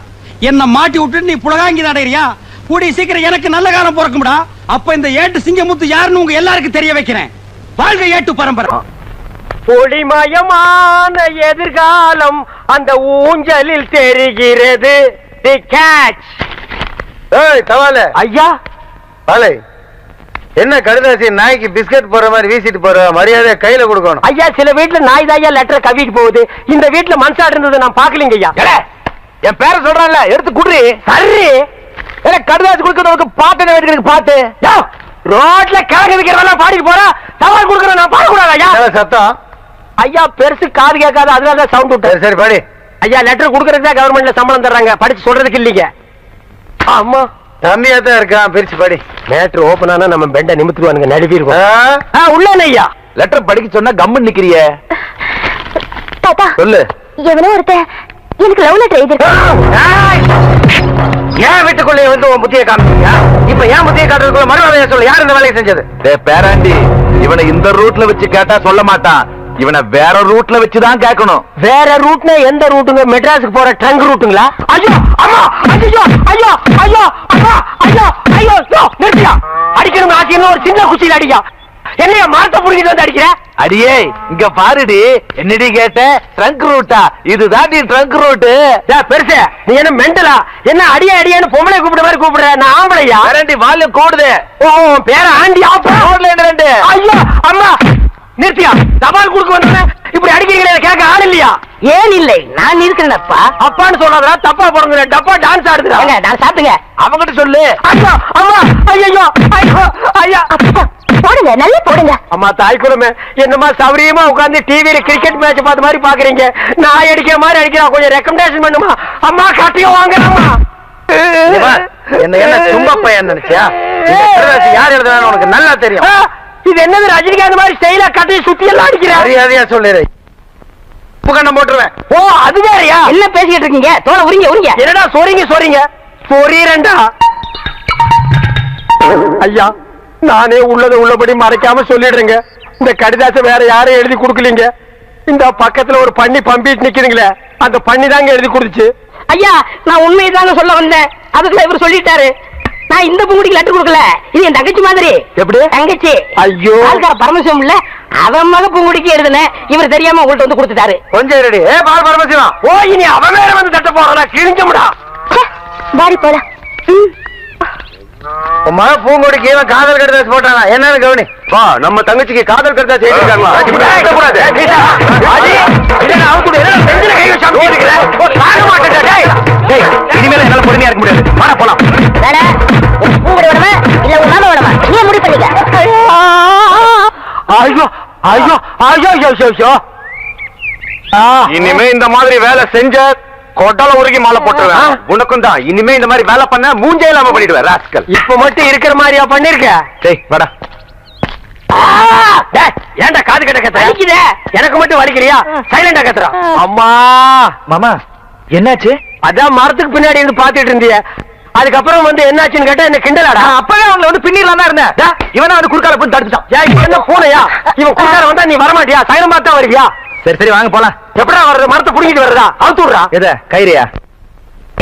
என்ன மாட்டி விட்டு நீ புலகாங்கி நடைறியா? கூடி சீக்கிரம் எனக்கு நல்ல காலம் பிறக்கும்டா. அப்ப இந்த ஏட்டு சிங்கமுத்து யாருன்னு உங்க எல்லாருக்கும் தெரிய வைக்கிறேன். வாழ்க ஏட்டு பரம்பரை. ஒளிமயமான எதிர்காலம் அந்த ஊஞ்சலில் தெரிகிறது. தி கேட்ச். ஏய் தவால ஐயா, பாலை, என்ன கடுதாசி நாய்க்கு பிஸ்கட் போற மாதிரி வீசிட்டு போற? மரியாதை கையில கொடுக்கணும். ஐயா சில வீட்டுல நாய் தாயா லெட்டர் கவிட்டு போகுது, இந்த வீட்டுல மனசாடு இருந்தது நான் பாக்கலீங்க ஐயா. என் பேரை சொல்றான்ல, எடுத்து குடுறி. சரி, கடுதாசி கொடுக்கறதுக்கு பாட்டு வைக்கிறதுக்கு பாட்டு. ரோட்ல கிழக்கு விக்கிறதெல்லாம் பாடிட்டு போறா, சவால் கொடுக்கற நான் பாடக்கூடாது ஐயா. சத்தம் ஐயா பெருசு காது கேட்காது, அதனால சவுண்ட் விட்டு. சரி படி. ஐயா லெட்டர் கொடுக்கறதுக்கு தான் கவர்மெண்ட்ல சம்பளம் தர்றாங்க, படிச்சு சொல்றதுக்கு இல்லீங்க. அம்மா தம்பியா தான் இருக்கான், பிரிச்சு படி. லெட்டர் ஓபன் ஆனா நம்ம பெண்ட நிமித்துவானுங்க, நடுவிருக்கோம். உள்ள ஐயா லெட்டர் படிக்க சொன்னா கம்மன் நிக்கிறிய. தாத்தா சொல்லு. எவனோ ஒருத்தன் எனக்கு லவ் லெட்டர் எழுதிருக்கான். ஏன் வீட்டுக்குள்ளே வந்து உன் புத்தியை காமிச்சீங்க? இப்ப ஏன் புத்தியை காட்டுறதுக்குள்ள மறுவாதையா சொல்லு, யார் இந்த வேலையை செஞ்சது? பேராண்டி, இவனை இந்த ரூட்ல வச்சு கேட்டா சொல்ல மாட்டான், இவனை வேற ரூட்ல வச்சுதான் கேட்கணும். வேற ரூட்னா எந்த ரூட்டுங்க? மெட்ராஸுக்கு போற ட்ரங்க் ரூட்டுங்களா? ஐயோ அம்மா, ஐயோ ஐயோ ஐயோ அம்மா, ஐயோ ஐயோ நிறுத்தியா. அடிக்கணும் ஆச்சின்னு ஒரு சின்ன குச்சியில் அடிக்கா. என்னைய மாத்த புடிக்கிட்டு வந்து அடிக்கிற? அடியே இங்க பாருடி, என்னடி கேட்ட? ட்ரங்க் ரூட்டா? இதுதான் நீ ட்ரங்க் ரூட்டு. பெருசு நீ என்ன மெண்டலா? என்ன அடியே அடியேன்னு பொம்பளை கூப்பிட மாதிரி கூப்பிடுற? நான் ஆம்பளையா? வேறண்டி வால்யூம் கூடுது. ஓ பேர ஆண்டி ஆப்பா. ரெண்டு. ஐயோ அம்மா நிறுத்தியா. தபால் கொடுக்க வந்தா இப்படி அடிக்கிறீங்களே, கேட்க ஆள் இல்லையா? ஏன் இல்லை, நான் இருக்கிறேன்ப்பா. அப்பான்னு சொல்லாதடா, தப்பா போறங்க. டப்பா டான்ஸ் ஆடுதுடா. நான் சாப்பிட்டுங்க. அவங்கிட்ட சொல்லு. ஐயோ அம்மா, ஐயோ ஐயோ ஐயா. போடுங்க, நல்லா போடுங்க. அம்மா தாய்க்குறமே, என்னமா சௌரியமா உட்கார்ந்து டிவியில கிரிக்கெட் மேட்ச் பார்த்த மாதிரி பாக்குறீங்க. நான் அடிக்கிற மாதிரி அடிக்கிறா, கொஞ்சம் ரெக்கமெண்டேஷன் பண்ணுமா? அம்மா கட்டியும் வாங்குறம்மா. என்ன என்ன சும்மா பையன் நினைச்சியா? யார் எழுதுறான்னு உனக்கு நல்லா தெரியும். இது என்னது ரஜினிகாந்த் மாதிரி ஸ்டைலா கட்டி சுத்தி எல்லாம் அடிக்கிறா? மரியாதையா சொல்லிடு. கண்ணம் போட்டுருவேன். ஓ அது வேறயா? என்ன பேசிக்கிட்டு இருக்கீங்க? தோலை உரிங்க உரிங்க. என்னடா சொறீங்க சொறீரண்டா. ஐயா நானே உள்ளதை உள்ளபடி மறைக்காம சொல்லிடுறேங்க. இந்த கடிதாசை வேற யாரும் எழுதி கொடுக்கலீங்க. இந்த பக்கத்துல ஒரு பண்ணி பம்பிட்டு நிக்கிறீங்களே, அந்த பண்ணி தாங்க எழுதி கொடுத்துச்சு. ஐயா நான் உண்மையை தாங்க சொல்ல வந்தேன். அதுக்குள்ள இவர் சொல்லிட்டாரு. நான் இந்த பூங்குடிக்கு லட்டு கொடுக்கல. இது என் தங்கச்சி மாதிரி. எப்படி? தங்கச்சி. ஐயோ ஆள்கார பரமசிவம் இல்ல, அவன் மக பூங்குடிக்கு எழுதுனேன். இவர் தெரியாம உங்கள்ட்ட வந்து கொடுத்துட்டாரு. கொஞ்சம் ரெடி. பால் பரமசிவா, ஓ இனி அவன் வேற வந்து தட்ட போறா, கிழிஞ்சமுடா. வாடி போலாம். உமா பூங்கோடிக்கு இவன் காதல் கடிதாசி போட்டானா என்னன்னு கவனி. வா நம்ம தங்கச்சிக்கு காதல் கடிதாசி எழுதிருக்காங்களா? இனிமேல என்னால பொறுமையா இருக்க முடியாது. வாடா போலாம். பூங்குடி விடவா இல்ல உன் மாமா விடவா? நீ முடிவு பண்ணிக்க. ஐயோ ஐயோ ஐயோ ஐயோ ஐயோ. இனிமே இந்த மாதிரி வேலை செஞ்ச கொட்டல உருகி மாலை போட்டுருவேன். உனக்கும் தான் இனிமே இந்த மாதிரி வேலை பண்ண மூஞ்சே இல்லாம பண்ணிடுவேன் ராஸ்கல். இப்ப மட்டும் இருக்கிற மாதிரியா பண்ணிருக்க? டேய் வாடா. ஏன்டா காது கட்ட கத்துற? எனக்கு மட்டும் வலிக்கிறியா? சைலண்டா கத்துறா. அம்மா மாமா என்னாச்சு? அதான் மரத்துக்கு பின்னாடி இருந்து பாத்துட்டு இருந்திய, அதுக்கப்புறம் வந்து என்னாச்சுன்னு கேட்டா என்ன கிண்டலாடா. அப்பவே அவங்களை வந்து பின்னிடலாம் தான் இருந்தேன். இவனா வந்து குறுக்கால போய் தடுத்துட்டான். ஏன் என்ன பூனையா? இவன் குறுக்கால வந்தா நீ வரமாட்டியா? சைலமா தான் வருவியா? சரி சரி வாங்க போலாம். எப்படா வர்றது? மரத்தை புடிங்கிட்டு வர்றதா? அவுத்து விடுறா. எத கயிறியா?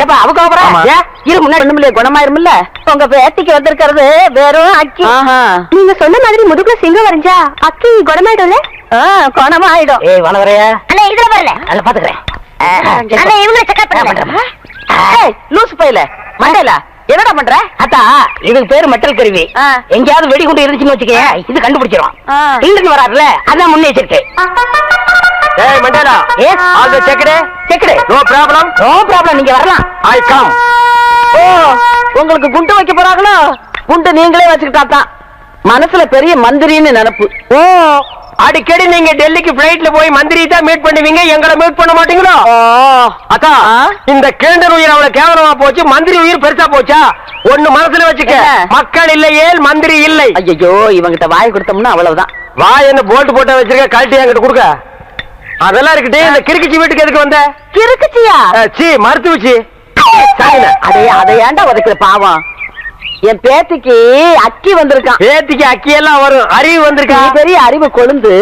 ஏப்பா அவங்க ஆமா. இரு முன்னாடி ஒண்ணுமில்ல, குணமாயிருமில்ல. உங்க பேத்திக்கு வந்திருக்கிறது வெறும் அக்கி. நீங்க சொன்ன மாதிரி முதுகுல சிங்கம் வரைஞ்சா அக்கி குணமாயிடும்ல? குணமாயிடும். ஏய் வனவரையா, அண்ணா இதுல வரல. நல்லா பாத்துக்கிறேன். அண்ணா இவங்களை செக்அப் பண்ணுங்க. லூசு பையல மண்டையில என்னடா பண்ற? அத்தா இதுக்கு பேரு மெட்டல் கருவி. எங்கயாவது வெடிகுண்டு இருந்துச்சுன்னு வச்சுக்கே, இது கண்டுபிடிச்சிரும். இல்லன்னு வராதுல, அதான் முன்னெச்சரிக்கை. ஏய் Mandela, all the checked checked. No problem. No problem, நீங்க வரலாம். I come. ஓ உங்களுக்கு குண்டு வைக்க போறாங்களோ? குண்டு நீங்களே வச்சுக்கிட்டா தான். மனசுல பெரிய மந்திரின்னு நினைப்பு. ஓ அடிக்கடி நீங்க டெல்லிக்கு பிளைட்ல போய் மந்திரி தான் மீட் பண்ணுவீங்க, எங்களை மீட் பண்ண மாட்டீங்களோ? அக்கா இந்த கேண்டர் உயிர் அவ்வளவு கேவலமா போச்சு, மந்திரி உயிர் பெருசா போச்சா? ஒண்ணு மனசுல வச்சுக்க, மக்கள் இல்லையே மந்திரி இல்லை. ஐயோ இவங்கிட்ட வாய் கொடுத்தோம்னா அவ்வளவுதான். வா என்ன போல்ட் போட்ட வச்சிருக்க, கழட்டி என்கிட்ட கொடுக்க. அதெல்லாம் இருக்கட்டே, இந்த கிறுக்குச்சி வீட்டுக்கு எதுக்கு வந்த? கிறுக்குச்சியா? சி மருத்துவச்சி. அதை ஏன்டா உதைக்கிற பாவம்? என் பேத்திக்கு அக்கி வந்திருக்கான். பேத்திக்கு அக்கி எல்லாம் வரும், அறிவு வந்திருக்கா? பெரிய அறிவு கொழுந்து.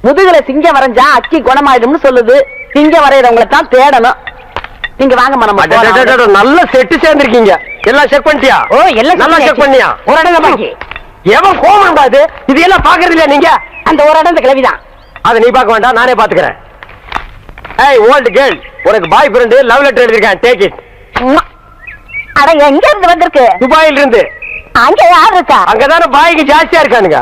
முதுகுல சிங்கம் வரைஞ்சா அக்கி குணமாயிடும்னு சொல்லுது. சிங்கம் வரையறவங்களை தான் தேடணும். நீங்க வாங்க மனம். நல்ல செட்டு சேர்ந்திருக்கீங்க. எல்லாம் செக் பண்ணிட்டியா? ஓ எல்லாம் நல்லா செக் பண்ணியா? ஒரு இடம் பாக்கி. எவன் கோமம் பாது இது எல்லாம் பாக்குறது இல்லையா நீங்க? அந்த ஒரு இடம் இந்த கிளவிதான். அதை நீ பார்க்க வேண்டாம், நானே பாத்துக்கிறேன். ஏய் ஓல்ட் கேர்ள், உனக்கு பாய் ஃப்ரெண்ட் லவ் லெட்டர் எழுதிருக்கேன், டேக் இட். அட எங்க இருந்து வந்திருக்கு? துபாயில இருந்து. அங்க யார் இருக்கா? அங்கதானே பாய்க்கு ஜாஸ்தியா இருக்கானுங்க.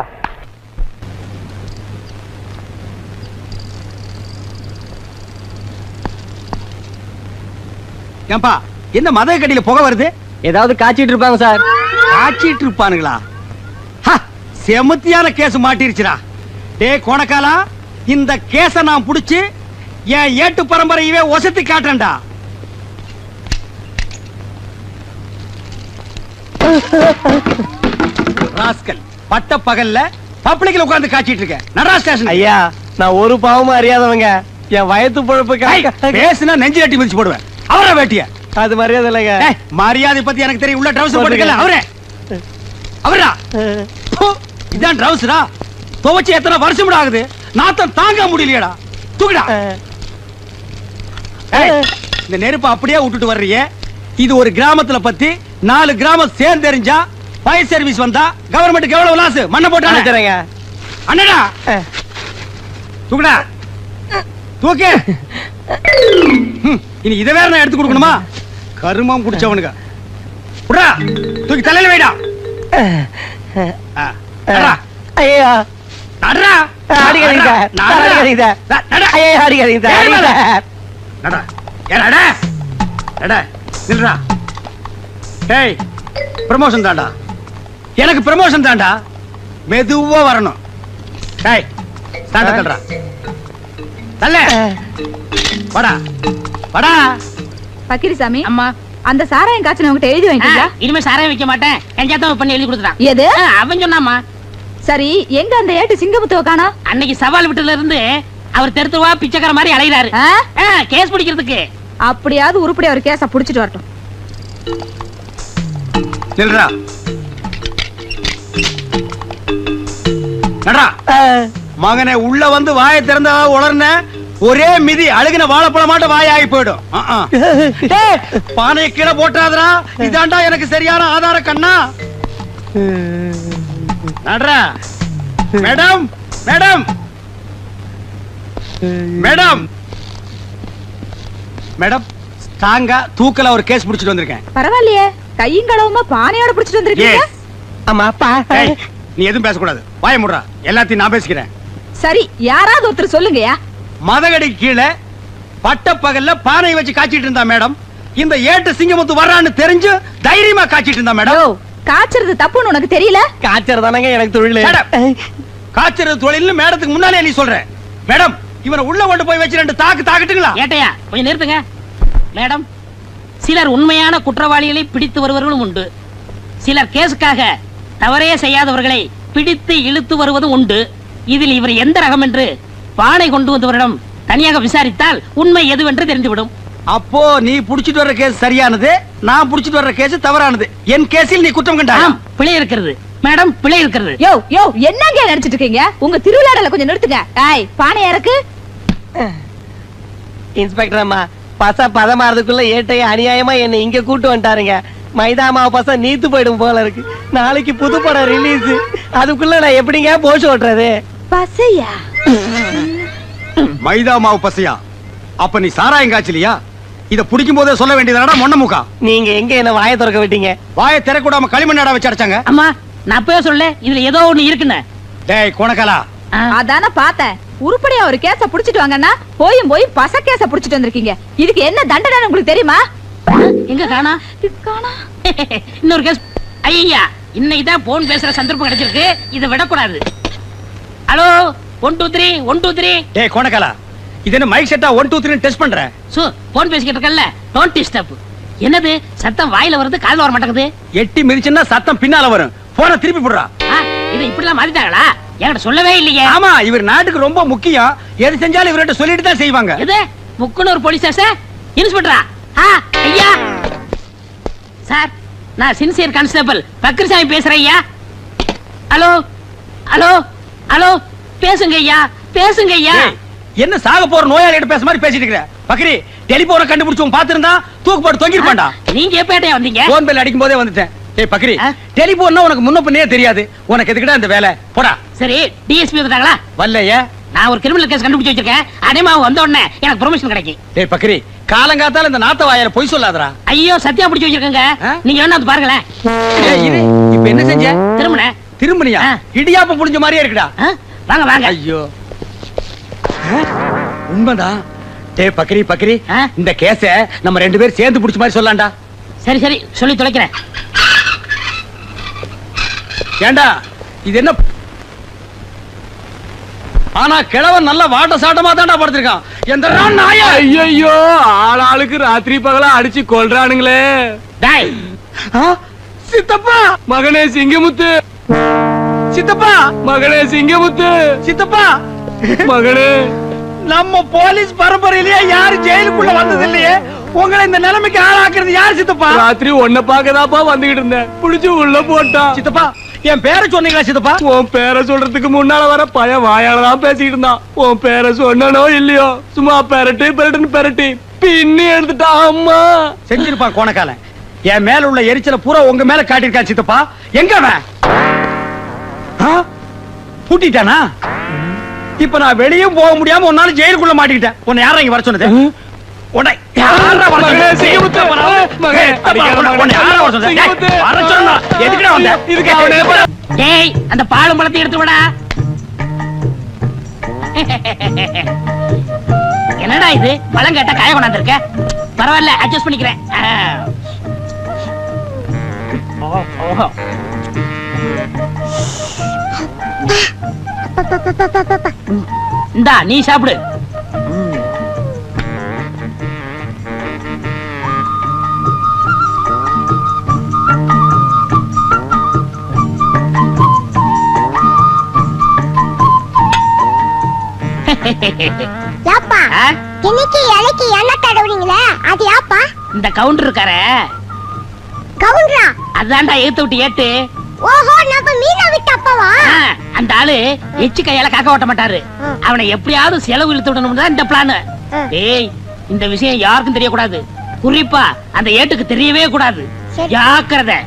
ஏன்பா என்ன மத கடியில புகை வருது? ஏதாவது காய்ச்சிட்டு இருப்பாங்க சார். காய்ச்சிட்டு இருப்பானுங்களா? செமத்தியான கேஸ் மாட்டிருச்சுடா. டே கோணக்காலா, இந்த கேஸ நான் புடிச்சு என் ஏட்டு பரம்பரையவே ஒசத்தி காட்டுறேன்டா. ராஸ்கல் பட்ட பகல்ல பப்ளிக்ல உட்கார்ந்து காய்ச்சிட்டு இருக்க. நடரா ஸ்டேஷன். ஐயா நான் ஒரு பாவமும் அறியாதவங்க, என் வயத்து பொழப்புக்கு பேசுனா நெஞ்சு கட்டி மிதிச்சு போடுவேன். அவரா வேட்டிய அது மரியாதை இல்லைங்க. மரியாதை பத்தி எனக்கு தெரியும். உள்ள ட்ரவுசர் போட்டுக்கல. அவரே அவரா இதான் ட்ரவுசரா? துவச்சு எத்தனை வருஷம் ஆகுது, நாத்தம் தாங்க முடியலையடா. தூக்குடா. இந்த நெருப்பு அப்படியே விட்டுட்டு வர்றீங்க. இது ஒரு கிராமத்துல பத்தி 4 கிராமம் சேர்ந்து தெரிஞ்சா ஃபயர் சர்வீஸ் வந்தா கவர்மெண்ட்டுக்கு எவ்வளவு லாஸ்? மண்ணை போட்டாங்க. அண்ணடா தூக்குடா, தூக்கு. இனி இதை வேற நான் எடுத்து கொடுக்கணுமா? கருமம் குடிச்சவனுங்க. விடா, தூக்கி தலையில வைடா. ஐயா நடரா. அடிக்காதீங்க சார், அடிக்காதீங்க சார். ஐயா அடிக்காதீங்க சார். நடா. ஏடா நடா. நில்றா. டேய் ப்ரமோஷன் தான்டா, எனக்கு ப்ரமோஷன் தான்டா. மெதுவா வரணும். டேய் ஸ்டாண்ட தள்ளுடா. தள்ள. வாடா வாடா. பக்கிரிசாமி அம்மா, அந்த சாராயம் காய்ச்சல் உங்ககிட்ட எழுதி வாங்கிட்டீங்களா? இனிமே சாராயம் வைக்க மாட்டேன். எஞ்சாத்தான் பண்ணி எழுதி கொடுத்துறான். எது? அவன் சொன்னாமா. சரி, எங்க அந்த ஏட்டு சிங்கமுத்துவ காணா? அன்னைக்கு சவால் வீட்டுல இருந்து அவர் தெருத்துவா பிச்சைக்கார மாதிரி அலைகிறாரு ஆ? கேஸ் பிடிக்கிறதுக்கு. அப்படியாவது உருப்படியா ஒரு கேஸ புடிச்சிட்டு வரட்டும். நில்றா நடா. மகனே உள்ள வந்து வாயை திறந்தா உளர்ன ஒரே மிதி அழுகின வாழைப்பழம் மாட்ட வாயாகி போயிடும். பானையை கீழே போட்டாதரா. இதாண்டா எனக்கு சரியான ஆதார கண்ணா. நடரா. மேடம் மேடம் மேடம் மேடம் ஸ்ட்ராங்கா தூக்கல ஒரு கேஸ் பிடிச்சிட்டு வந்திருக்கேன். பரவாயில்லையே, கையும் களவுமா பானையோட புடிச்சிட்டு வந்திருக்கீங்க. ஆமா அப்பா. ஏய், நீ எதுவும் பேசக்கூடாது. வாய முடுறா. எல்லாத்தையும் நான் பேசிக்கிறேன். சரி, யாராவது ஒருத்தர் சொல்லுங்கயா. மதகடி கீழே பட்ட பகல்ல பானை வச்சு காய்ச்சிட்டு இருந்தா மேடம். இந்த ஏட்டு சிங்கமுத்து வர்றான்னு தெரிஞ்சு தைரியமா காய்ச்சிட்டு இருந்தா மேடம். காய்ச்சறது தப்புன்னு உனக்கு தெரியல? காய்ச்சறதானங்க எனக்கு தொழில். காய்ச்சறது தொழில்னு மேடத்துக்கு முன்னாலே நீ சொல்ற. மேடம் இவனை உள்ள கொண்டு போய் வச்சு 2 தாக்கு தாக்கட்டுங்களா? ஏட்டையா கொஞ்சம் நிறுத்துங்க. மேடம், சிலர் உண்மையான குற்றவாளிகளை பிடித்து வருவர்களும் உண்டு. சிலர் கேஸுக்காக தவறே செய்யாதவர்களை பிடித்து இழுத்து வருவதும் உண்டு. இதில் இவர் எந்த ரகம் என்று பானை கொண்டு வந்தவரிடம் தனியாக விசாரித்தால் உண்மை எதுவென்று தெரிந்துவிடும். அப்போ நீ புடிச்சிட்டு வர்ற கேஸ் சரியானது, நான் புடிச்சிட்டு வர்ற கேஸ் தவறானது. என் கேஸில் நீ குற்றம் கண்டாய். பிழை இருக்கிறது மேடம், பிழை இருக்கிறது. யோ யோ, என்னங்க நினைச்சிட்டு இருக்கீங்க? உங்க திருவிழாடல கொஞ்சம் நிறுத்துங்க. ஏய், பானை இறக்கு. இன்ஸ்பெக்டர் அம்மா, பச பதமாறதுக்குள்ள ஏட்டைய அநியாயமா என்ன இங்க கூட்டு வந்துட்டாருங்க. மைதா மாவு பச நீத்து போயிடும் போல இருக்கு. நாளைக்கு புது படம் ரிலீஸ். அதுக்குள்ள நான் எப்படிங்க போஷ் ஓட்டுறது? பசையா? மைதா மாவு பசையா? அப்ப நீ சாராயம் காய்ச்சலியா? இத புடிக்கும் போதே சொல்ல வேண்டியதாடா மொன்ன முக்கா. நீங்க எங்க என்ன வாயை திறக்க விட்டீங்க? வாயை திறக்கூடாம களிமண்ணாடா வச்சு அடைச்சாங்க. அம்மா, நான் அப்பவே சொல்ல இதுல ஏதோ ஒண்ணு இருக்குன்னு. டேய் கோணக்கலா, அதான பார்த்தேன். உருப்படியா ஒரு கேஸ புடிச்சிட்டு வாங்கன்னா போய் பச கேஸ புடிச்சிட்டு வந்திருக்கீங்க. இதுக்கு என்ன தண்டனை உங்களுக்கு தெரியுமா? எங்க காணா? இன்னொரு கேஸ். ஐயா, இன்னைக்கு தான் போன் பேசுற சந்தர்ப்பம் கிடைச்சிருக்கு. இதை விடக்கூடாது. ஹலோ, 1 2 3 1 2 3. டேய் கோணக்கலா, இது என்ன மைக் செட்டா 1 2 3 டெஸ்ட் பண்ற? சோ போன் பேசிக்கிட்டு இருக்கல்ல, டோன்ட் டிஸ்டர்ப். என்னது சத்தம் வாயில வருது, காதுல வர மாட்டேங்குது. எட்டி மிதிச்சனா சத்தம் பின்னால வரும். போனை திருப்பி போடுறா. இது இப்படிலாம் மாத்திட்டாங்களா? என்கிட்ட சொல்லவே இல்லையே. ஆமா, இவர் நாட்டுக்கு ரொம்ப முக்கியம். எது செஞ்சாலும் இவர்கிட்ட சொல்லிட்டு தான் செய்வாங்க. இது முக்குனூர் போலீஸ் ஸ்டேஷன் இன்ஸ்பெக்டரா? ஐயா சார், நான் சின்சியர் கான்ஸ்டபிள் பக்ரிசாமி பேசுறேன் ஐயா. ஹலோ ஹலோ ஹலோ, பேசுங்க ஐயா, பேசுங்க ஐயா. என்ன சாக போற நோயாளிகிட்ட பேச மாதிரி பேசிட்டு இருக்கற? பக்ரி, டெலிபோனை கண்டுபிடிச்சவன் பாத்துறதா தூக்கு போட்டு தொங்கிருப்பான்டா. நீங்க எப்ப வந்தீங்க? போன் பெல் அடிக்கும் போதே வந்துட்டேன். டேய் பக்ரி, டெலிபோன்னா உனக்கு முன்ன பின்னே தெரியாது. உனக்கு எதுக்குடா இந்த வேலை? போடா. சரி, டிஎஸ்பி வந்துட்டாங்களா? வரலையே. நான் ஒரு கிரிமினல் கேஸ் கண்டுபிடிச்சு வச்சிருக்கேன். அதேமா வந்த உடனே எனக்கு ப்ரொமோஷன் கிடைக்கும். டேய் பக்ரி, காலங்காத்தால இந்த நாத்த வாயால பொய் சொல்லாதடா. ஐயோ, சத்தியா பிடிச்சு வச்சிருக்கேங்க. நீங்க வேணா வந்து பாருங்களேன். ஏய் இரு, இப்போ என்ன செஞ்ச? திரும்பனியா? இடியாப்பம் புடிஞ்ச மாதிரியே இருக்குடா. வாங்க வாங்க. ஐயோ, உண்மைதான். டேய் பக்ரி, இந்த கேஸ நம்ம 2 பேரும் சேர்ந்து புடிச்ச மாதிரி சொல்லலாம்டா. சரி சரி, சொல்லி தொலைக்கிறேன். ஏண்டா இது என்ன? ஆனா கிழவன் நல்ல வாட்ட சாட்டமா தான்டா படுத்திருக்கான். எந்த நாயா? ஐயோ, ஆளாளுக்கு ராத்திரி பகலா அடிச்சு கொல்றானுங்களே. டேய், சித்தப்பா, மகனே சிங்கமுத்து, சித்தப்பா, மகனே சிங்கமுத்து, சித்தப்பா, மகனே. நம்ம போலீஸ் பரம்பரையிலேயே யாரு ஜெயிலுக்குள்ள வந்தது இல்லையே. உங்களை இந்த நிலைமைக்கு ஆளாக்குறது யார் சித்தப்பா? ராத்திரி உன்னை பாக்கதாப்பா வந்துகிட்டு இருந்தேன். புடிச்சு உள்ள போட்டா. சித்தப்பா, என் பேரை சொன்னீங்களா சித்தப்பா? உன் பேரை சொல்றதுக்கு முன்னால வர பையன் வாயாலதான் பேசிக்கிட்டு இருந்தான். உன் பேரை சொன்னனோ இல்லையோ, சும்மா பெரட்டி பின்னி எடுத்துட்டா. அம்மா செஞ்சிருப்பான் கோணக்கால. என் மேல உள்ள எரிச்சல பூரா உங்க மேல காட்டிருக்கான் சித்தப்பா. எங்க அவன்? பூட்டிட்டானா? இப்ப நான் வெளியும் போக முடியாம ஒரு நாள் ஜெயிலுக்குள்ள மாட்டிக்கிட்டேன். உன்னை யாரா இங்க வர சொன்னது? உன்னை யாரா வர சொன்னது? எதுக்குடா வந்த? டேய், அந்த பாலும் பழத்தை எடுத்து விடா. என்னடா இது, பழம் கேட்ட காய கொண்டாந்துருக்க? பரவாயில்ல, அட்ஜஸ்ட் பண்ணிக்கிறேன். இந்தா, நீ சாப்பிடு. யாப்பா ஆ? இன்னைக்கு இலைக்கு எண்ணெய் தடவுறீங்களே அது யாப்பா? இந்த கவுண்டர் இருக்கார கவுண்டரா? அதான்டா ஏத்து விட்டு ஏத்து. ஓஹோ, நம்ம மீனா விட்டு அப்பவா? ஆ, அந்த ஆளு எச்சு கையால காக்க ஓட்ட மாட்டாரு. அவனை எப்படியாவது செலவு இழுத்து விடணும் தான் இந்த பிளான். டேய், இந்த விஷயம் யாருக்கும் தெரியக்கூடாது. குறிப்பா அந்த ஏட்டுக்கு தெரியவே கூடாது. சரி. ஜாக்கிரதை.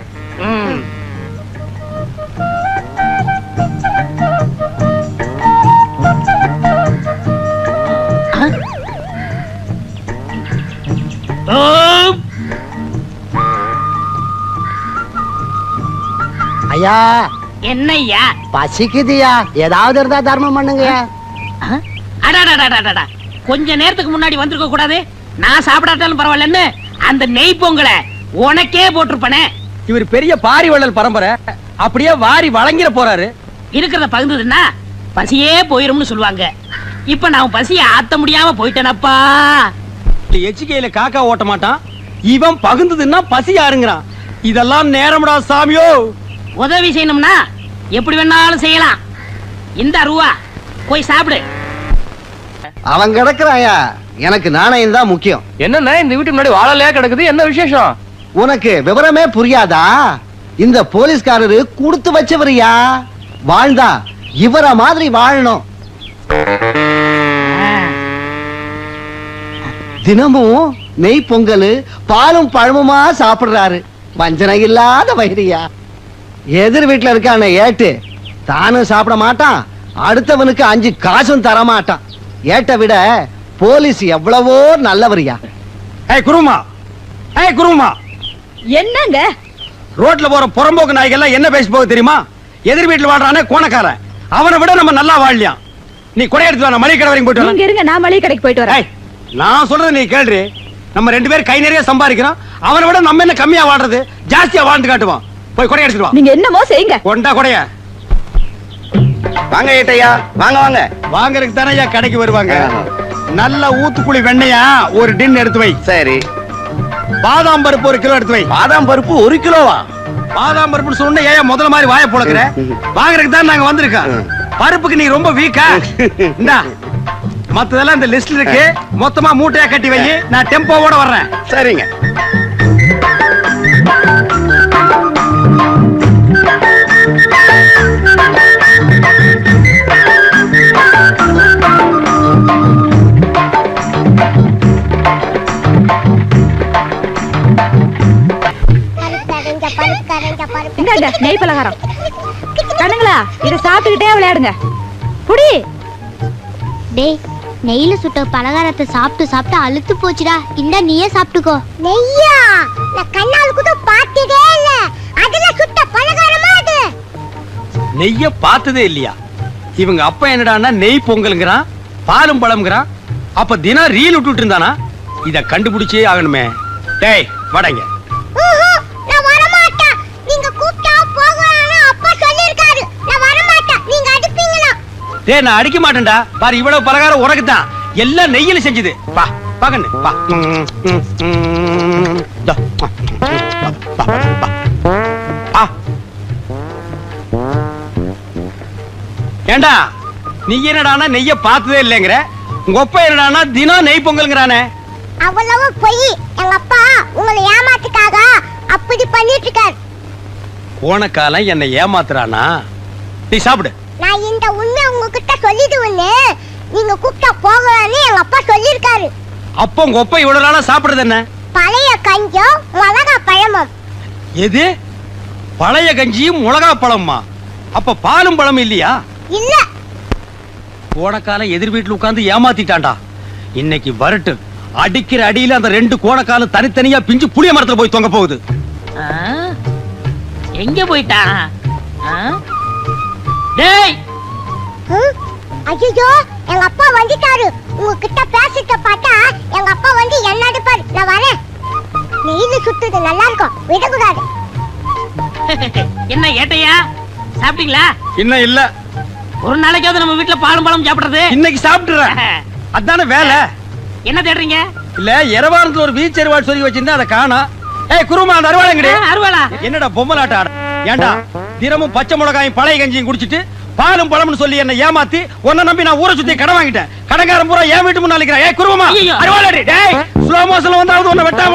ஐயா என்னய்யா? பசிக்குதுயா, ஏதாவது இருந்தா தர்மம் பண்ணுங்க. அடாடாடாடாடா, கொஞ்ச நேரத்துக்கு முன்னாடி வந்திருக்க கூடாது. நான் சாப்பிடாட்டாலும் பரவாயில்லன்னு அந்த நெய் பொங்கலை உனக்கே போட்டிருப்பனே. இவர் பெரிய பாரி வள்ளல் பரம்பரை, அப்படியே வாரி வழங்கிட போறாரு. இருக்கிறத பகிர்ந்ததுன்னா பசியே போயிரும்னு சொல்லுவாங்க. இப்ப நான் பசிய ஆத்த முடியாம போயிட்டேனப்பா. எச்சிக்கையில காக்கா ஓட்ட மாட்டான், இவன் பகுந்ததுன்னா பசி யாருங்கிறான். இதெல்லாம் நேரம்டா சாமியோ. உதவி செய்யணும்னா எப்படி வேணாலும் செய்யலாம். இந்த ரூபா போய் சாப்பிடு. அவன் கிடக்குறாயா, எனக்கு நாணயம் தான் முக்கியம். என்னன்னா இந்த வீட்டுக்கு முன்னாடி வாழலையா கிடக்குது, என்ன விசேஷம்? உனக்கு விவரமே புரியாதா? இந்த போலீஸ்காரரு கொடுத்து வச்சவரியா. வாழ்ந்தா இவர மாதிரி வாழணும். தினமும் நெய் பொங்கல் பாலும் பழமுமா சாப்பிடுறாரு. வஞ்சனை இல்லாத வயிறியா. எதிர் வீட்டுல இருக்கான ஏட்டு தானும் சாப்பிட மாட்டான், அடுத்தவனுக்கு 5 காசும் தர மாட்டான். ஏட்ட விட போலீஸ் எவ்வளவோ நல்லவரியா. ஏய் குருமா, ஏய் குருமா, என்னங்க? ரோட்ல போற புறம்போக்கு நாய்கள்லாம் என்ன பேசி போக தெரியுமா? எதிர் வீட்டுல வாழ்றானே கோணக்காரன், அவனை விட நம்ம நல்லா வாழலாம். நீ கொடை எடுத்து வா, நான் மளிகை கடை வரைக்கும் போயிட்டு நீங்க இருங்க, நான் மளிகை கடைக்கு போயிட்டு வரேன். வரேன். நான் சொல்றது நீ கேள்றி. நம்ம 2 பேரும் கை நிறைய சம்பாதிக்கிறோம், அவனை விட நம்ம என்ன கம்மியா வாழ்றது, ஜாஸ்தியா வாழ்ந்து காட்டுவோம். போய் கொடை எடுத்துட்டு வா. நீங்க என்னமோ செய்யுங்க. கொண்டா கொடைய. வாங்க ஏட்டையா, வாங்க வாங்க. வாங்கறதுக்கு தானே ஐயா கடைக்கு வருவாங்க. நல்ல ஊத்துக்குழி வெண்ணையா ஒரு டின் எடுத்து வை. சரி. பாதாம் பருப்பு 1 கிலோ எடுத்து வை. பாதாம் பருப்பு 1 கிலோவா? பாதாம் பருப்புன்னு சொன்ன ஏன் முதல்ல மாதிரி வாயை புழக்கிற? வாங்குறதுக்கு தான் நாங்க வந்திருக்கோம். பருப்புக்கு நீ ரொம்ப வீக்கா? இந்தா மத்ததெல்லாம் இந்த லிஸ்ட்ல இருக்கு, மொத்தமா மூட்டையா கட்டி வை. நான் டெம்போவோட வர்றேன். சரிங்க. இந்தாங்க நெய் பலகாரம். கண்ணுங்களா, இத சாப்பிட்டுக்கிட்டே விளையாடுங்க. புடி. டேய், நெய்ல சுட்ட பலகாரத்தை சாப்பிட்டு சாப்பிட்டு அழுத்து போச்சுடா. இந்த நீயே சாப்பிட்டுக்கோ. நெய்யா? நான் கண்ணால கூட பார்த்ததே இல்ல. அதுல சுட்ட பலகாரமா அது? நெய்ய பார்த்ததே இல்லையா? இவங்க அப்பா என்னடான்னா நெய் பொங்கல்ங்கறான், பாலும் பழம்ங்கறான். அப்ப தினம் ரீல் விட்டுட்டு இருந்தானா? இத கண்டுபிடிச்சே ஆகணுமே. டேய் வடங்க. நான் வர மாட்டேன். நீங்க கூப்பிட்டா போகணும்னு அப்பா சொல்லிருக்காரு. நான் வர மாட்டேன். நீங்க அடிப்பீங்களா? டேய் நான் அடிக்க மாட்டேன்டா. பாரு இவ்வளவு பலகாரம் உனக்கு தான். எல்லாம் நெய்யில செஞ்சது. பா பாக்கண்ணு பா. ஏண்டா நீ என்னடானா நெய்ய பார்த்ததே இல்லைங்கிற, உங்க அப்பா என்னடானா தினம் நெய் பொங்கல்ங்கறானே. அவ்வளவு பொய். எங்க அப்பா உங்களை ஏமாத்துக்காக அப்படி பண்ணிட்டு இருக்காரு. போன காலம் என்னை ஏமாத்துறானா? நீ சாப்பிடு. நான் இந்த உண்மை உங்ககிட்ட சொல்லிடுவேன்னு நீங்க கூப்பிட்டா போகலான்னு எங்க அப்பா சொல்லிருக்காரு. அப்ப உங்க அப்பா இவ்வளவு நாளா சாப்பிடுறது என்ன? பழைய கஞ்சம் மிளகா பழமும். எது? பழைய கஞ்சியும் மிளகா பழமா? அப்ப பாலும் பழம் இல்லையா? இல்ல. போன காலம் எதிர் வீட்டுல உட்கார்ந்து ஏமாத்திட்டான்டா. இன்னைக்கு வரட்டு அடிக்கிற அடியில அந்த 2 கோணக்காலும் தனித்தனியா பிஞ்சு புளிய மரத்துல போய் தொங்க போகுது. எங்க போயிட்டான்? டேய், ஐயோ, எங்க அப்பா வந்துட்டாரு. உங்ககிட்ட பேசிட்டு பார்த்தா எங்க அப்பா வந்து என்ன அடிப்பாரு. நான் வரேன். நெய்ல சுத்துது நல்லா இருக்கும், விடக்கூடாது. என்ன ஏட்டையா, சாப்பிட்டீங்களா? இன்னும் இல்ல. ஒரு நாளைக்காவது நம்ம வீட்டுல பாலும் பழம் சாப்பிடுறது. இன்னைக்கு சாப்பிட்டுறேன். அதானே வேலை. என்ன தேடுறீங்க? இல்ல எரவாரத்துல ஒரு வீச்சு அருவாள் சொல்லி வச்சிருந்தா அதை காணோம். ஏய் குருமா, அந்த அருவாள் எங்கடி? அருவாளா? என்னடா பொம்மலாட்ட ஆட? ஏண்டா தினமும் பச்சை மிளகாயும் பழைய கஞ்சியும் குடிச்சிட்டு பாலும் பழம்னு சொல்லி என்ன ஏமாத்தி உன்னை நம்பி நான் ஊரை சுத்தி கடன் வாங்கிட்டேன். கடன்காரன் பூரா என் வீட்டு முன்னால நிக்கிறேன். ஏய் குருவமா, ஐயையோ. அருவாளடி, டேய் ஸ்லோ மோஷன்ல வந்தாவது உன்னை வெட்டாம